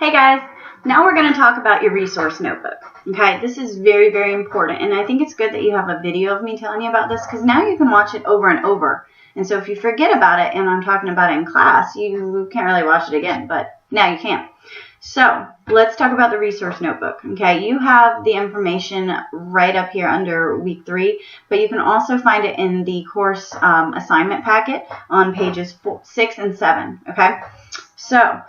Hey guys, now we're going to talk about your resource notebook. Okay, this is very, very important, and I think it's good that you have a video of me telling you about this because now you can watch it over and over. And so if you forget about it and I'm talking about it in class, you can't really watch it again, but now you can. So let's talk about the resource notebook. Okay, you have the information right up here under week 3, but you can also find it in the course assignment packet on pages 6 and 7. Okay, so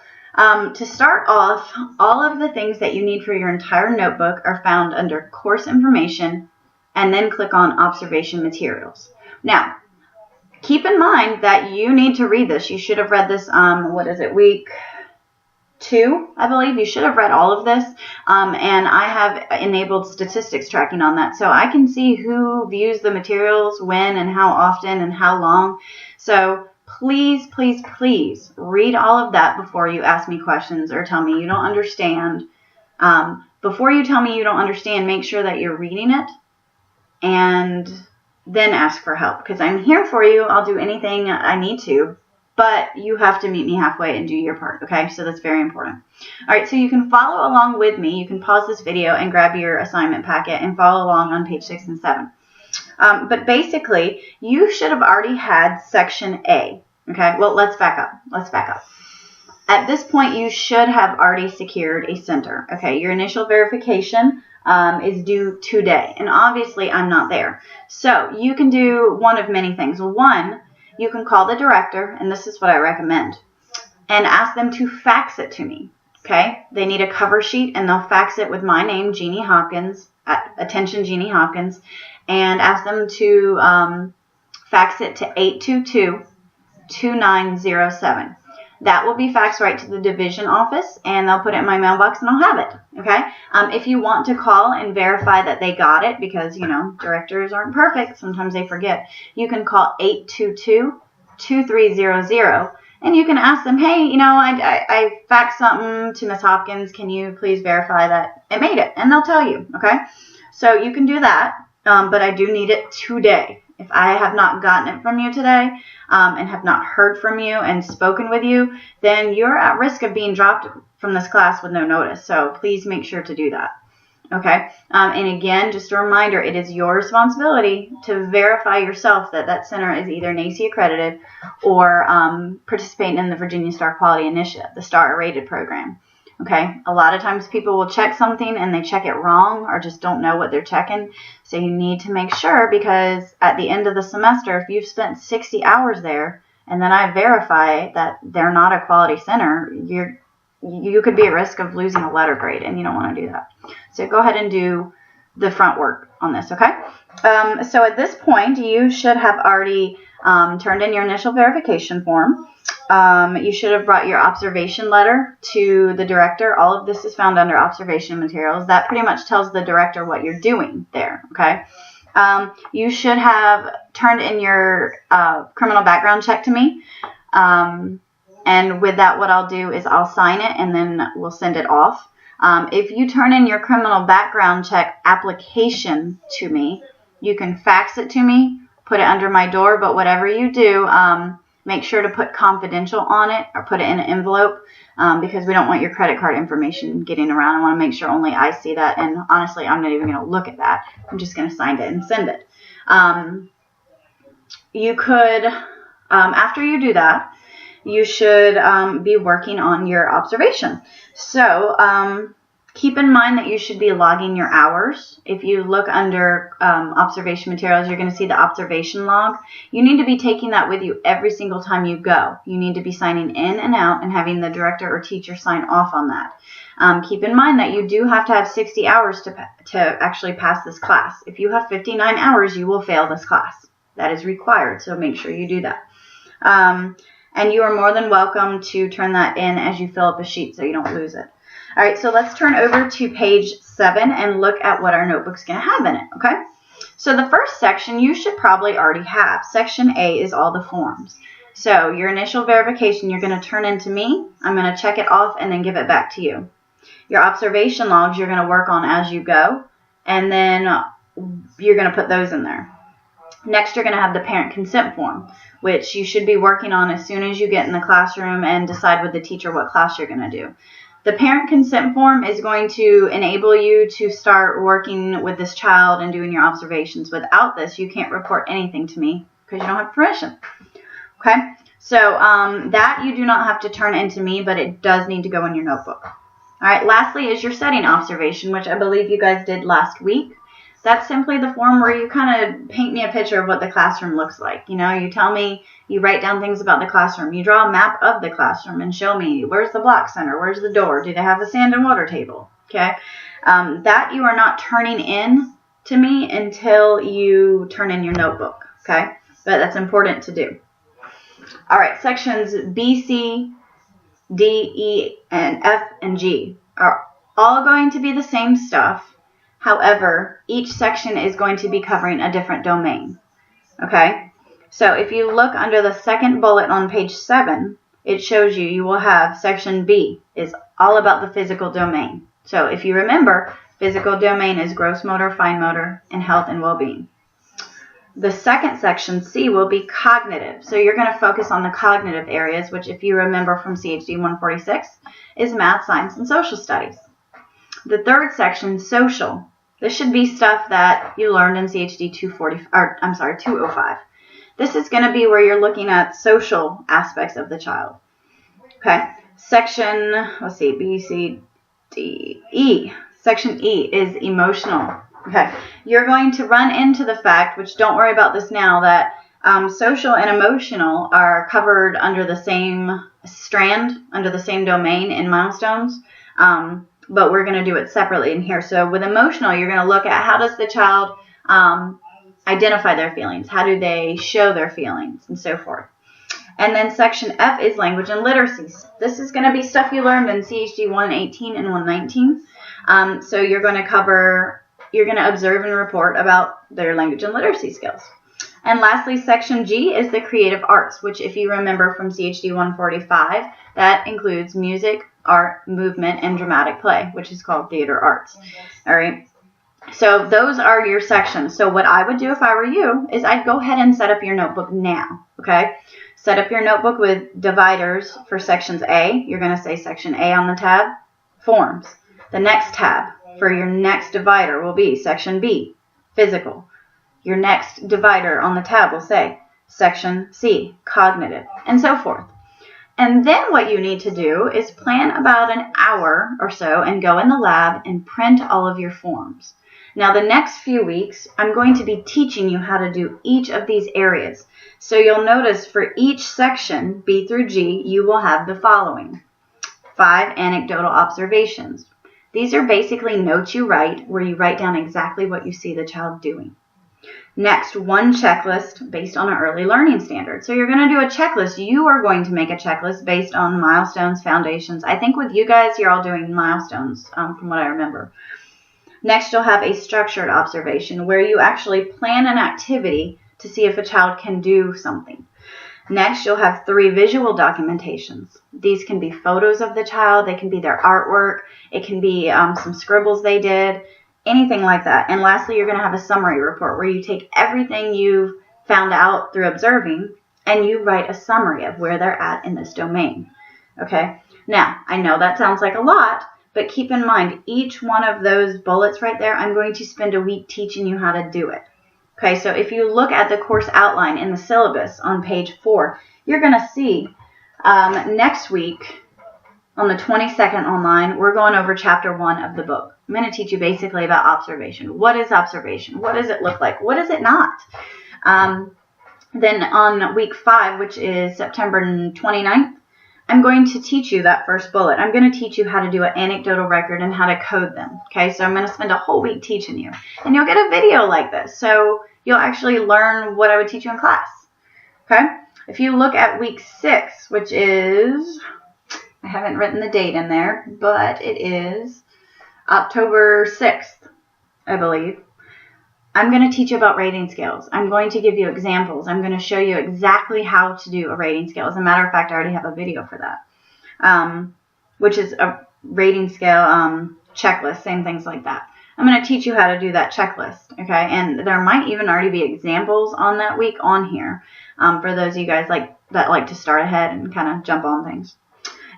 to start off, all of the things that you need for your entire notebook are found under course information, and then click on observation materials. Now, keep in mind that you need to read this. You should have read this, week 2, I believe. You should have read all of this, and I have enabled statistics tracking on that, so I can see who views the materials, when, and how often, and how long. So please, please, please read all of that before you ask me questions or tell me you don't understand. Before you tell me you don't understand, make sure that you're reading it and then ask for help, because I'm here for you. I'll do anything I need to, but you have to meet me halfway and do your part, okay? So that's very important. All right, so you can follow along with me. You can pause this video and grab your assignment packet and follow along on page 6 and 7. But basically, you should have already had section A, okay? Well, let's back up. At this point, you should have already secured a center, okay? Your initial verification is due today, and obviously I'm not there. So you can do one of many things. One, you can call the director, and this is what I recommend, and ask them to fax it to me, okay? They need a cover sheet, and they'll fax it with my name, Jeannie Hopkins, attention Jeannie Hopkins, and ask them to fax it to 822-2907. That will be faxed right to the division office, and they'll put it in my mailbox, and I'll have it, okay? If you want to call and verify that they got it, because, you know, directors aren't perfect. Sometimes they forget. You can call 822-2300, and you can ask them, hey, you know, I faxed something to Miss Hopkins. Can you please verify that it made it? And they'll tell you, okay? So you can do that, but I do need it today. If I have not gotten it from you today and have not heard from you and spoken with you, then you're at risk of being dropped from this class with no notice. So please make sure to do that. Okay? And again, just a reminder, it is your responsibility to verify yourself that that center is either NACCE accredited or participating in the Virginia Star Quality Initiative, the Star Rated program. Okay, a lot of times people will check something and they check it wrong or just don't know what they're checking. So you need to make sure, because at the end of the semester, if you've spent 60 hours there and then I verify that they're not a quality center, you could be at risk of losing a letter grade, and you don't want to do that. So go ahead and do the front work on this, okay? So at this point, you should have already turned in your initial verification form. You should have brought your observation letter to the director. All of this is found under observation materials. That pretty much tells the director what you're doing there, okay? You should have turned in your criminal background check to me. And with that, what I'll do is I'll sign it, and then we'll send it off. If you turn in your criminal background check application to me, you can fax it to me, put it under my door, but whatever you do, make sure to put confidential on it or put it in an envelope, because we don't want your credit card information getting around. I want to make sure only I see that, and honestly, I'm not even going to look at that. I'm just going to sign it and send it. You could, after you do that, you should be working on your observation. So keep in mind that you should be logging your hours. If you look under observation materials, you're going to see the observation log. You need to be taking that with you every single time you go. You need to be signing in and out and having the director or teacher sign off on that. Keep in mind that you do have to have 60 hours to actually pass this class. If you have 59 hours, you will fail this class. That is required, so make sure you do that. And you are more than welcome to turn that in as you fill up a sheet so you don't lose it. All right, so let's turn over to page 7 and look at what our notebook's going to have in it, okay? So the first section you should probably already have. Section A is all the forms. So your initial verification you're going to turn in to me. I'm going to check it off and then give it back to you. Your observation logs you're going to work on as you go, and then you're going to put those in there. Next, you're going to have the parent consent form, which you should be working on as soon as you get in the classroom and decide with the teacher what class you're going to do. The parent consent form is going to enable you to start working with this child and doing your observations. Without this, you can't report anything to me because you don't have permission. Okay? So that you do not have to turn into me, but it does need to go in your notebook. All right, lastly is your setting observation, which I believe you guys did last week. That's simply the form where you kind of paint me a picture of what the classroom looks like. You know, you tell me, you write down things about the classroom. You draw a map of the classroom and show me, where's the block center? Where's the door? Do they have a sand and water table? Okay, that you are not turning in to me until you turn in your notebook. Okay, but that's important to do. All right, sections B, C, D, E, and F, and G are all going to be the same stuff. However, each section is going to be covering a different domain. Okay? So if you look under the second bullet on page 7, it shows you will have section B is all about the physical domain. So if you remember, physical domain is gross motor, fine motor, and health and well-being. The second section, C, will be cognitive. So you're going to focus on the cognitive areas, which if you remember from CHD 146, is math, science, and social studies. The third section, social. This should be stuff that you learned in CHD 205. This is going to be where you're looking at social aspects of the child. Okay. Section, let's see, B, C, D, E. Section E is emotional. Okay. You're going to run into the fact, which don't worry about this now, that social and emotional are covered under the same strand, under the same domain in milestones. But we're going to do it separately in here. So with emotional, you're going to look at how does the child identify their feelings? How do they show their feelings? And so forth. And then section F is language and literacies. This is going to be stuff you learned in CHD 118 and 119. So you're going to observe and report about their language and literacy skills. And lastly, section G is the creative arts, which if you remember from CHD 145, that includes music, art, movement, and dramatic play, which is called theater arts. All right. So those are your sections. So what I would do if I were you is I'd go ahead and set up your notebook now. Okay. Set up your notebook with dividers for sections A. You're going to say section A on the tab, forms. The next tab for your next divider will be section B, physical. Your next divider on the tab will say section C, cognitive, and so forth. And then what you need to do is plan about an hour or so and go in the lab and print all of your forms. Now the next few weeks, I'm going to be teaching you how to do each of these areas. So you'll notice for each section, B through G, you will have the following. 5 anecdotal observations. These are basically notes you write where you write down exactly what you see the child doing. Next, 1 checklist based on an early learning standard. So you're going to do a checklist. You are going to make a checklist based on milestones, foundations. I think with you guys, you're all doing milestones from what I remember. Next, you'll have a structured observation where you actually plan an activity to see if a child can do something. Next, you'll have 3 visual documentations. These can be photos of the child. They can be their artwork. It can be some scribbles they did. Anything like that. And lastly, you're going to have a summary report where you take everything you've found out through observing and you write a summary of where they're at in this domain. Okay? Now, I know that sounds like a lot, but keep in mind, each one of those bullets right there, I'm going to spend a week teaching you how to do it. Okay, so if you look at the course outline in the syllabus on page 4, you're going to see next week on the 22nd online, we're going over chapter 1 of the book. I'm going to teach you basically about observation. What is observation? What does it look like? What is it not? Then on week 5, which is September 29th, I'm going to teach you that first bullet. I'm going to teach you how to do an anecdotal record and how to code them. Okay, so I'm going to spend a whole week teaching you. And you'll get a video like this. So you'll actually learn what I would teach you in class. Okay, if you look at week 6, which is, I haven't written the date in there, but it is October 6th, I believe. I'm going to teach you about rating scales. I'm going to give you examples. I'm going to show you exactly how to do a rating scale. As a matter of fact, I already have a video for that, which is a rating scale checklist, same things like that. I'm going to teach you how to do that checklist, okay? And there might even already be examples on that week on here for those of you guys that like to start ahead and kind of jump on things.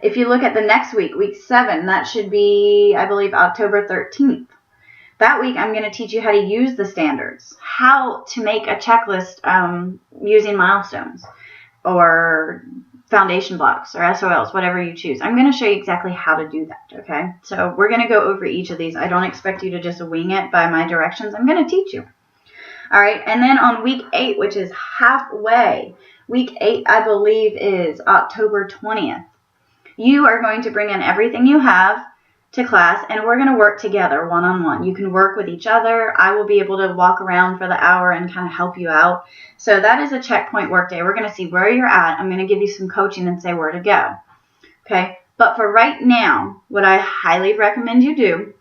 If you look at the next week, week 7, that should be, I believe, October 13th. That week, I'm going to teach you how to use the standards, how to make a checklist using milestones or foundation blocks or SOLs, whatever you choose. I'm going to show you exactly how to do that, okay? So we're going to go over each of these. I don't expect you to just wing it by my directions. I'm going to teach you. All right, and then on week 8, which is halfway, week 8, I believe, is October 20th. You are going to bring in everything you have to class, and we're going to work together one-on-one. You can work with each other. I will be able to walk around for the hour and kind of help you out. So that is a checkpoint work day. We're going to see where you're at. I'm going to give you some coaching and say where to go. Okay? But for right now, what I highly recommend you do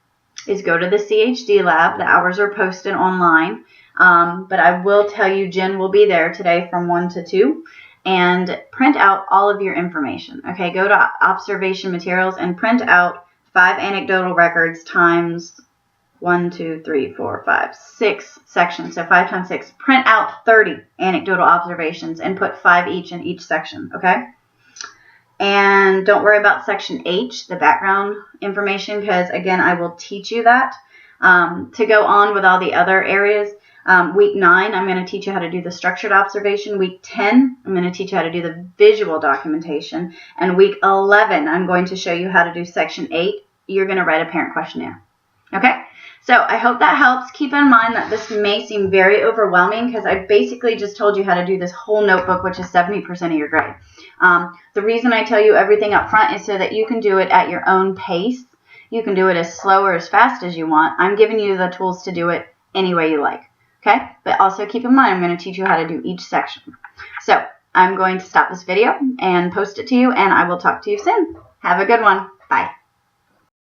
is go to the CHD lab. The hours are posted online. But I will tell you Jen will be there today from 1 to 2. And print out all of your information. Okay? Go to observation materials and print out 5 anecdotal records times 1, 2, 3, 4, 5, 6 sections. So 5 times 6. Print out 30 anecdotal observations and put 5 each in each section. Okay? And don't worry about section H, the background information, because again, I will teach you that. To go on with all the other areas, week 9, I'm going to teach you how to do the structured observation. Week 10, I'm going to teach you how to do the visual documentation. And week 11, I'm going to show you how to do section 8. You're going to write a parent questionnaire. Okay? So I hope that helps. Keep in mind that this may seem very overwhelming because I basically just told you how to do this whole notebook, which is 70% of your grade. The reason I tell you everything up front is so that you can do it at your own pace. You can do it as slow or as fast as you want. I'm giving you the tools to do it any way you like. Okay? But also keep in mind, I'm going to teach you how to do each section. So I'm going to stop this video and post it to you, and I will talk to you soon. Have a good one. Bye.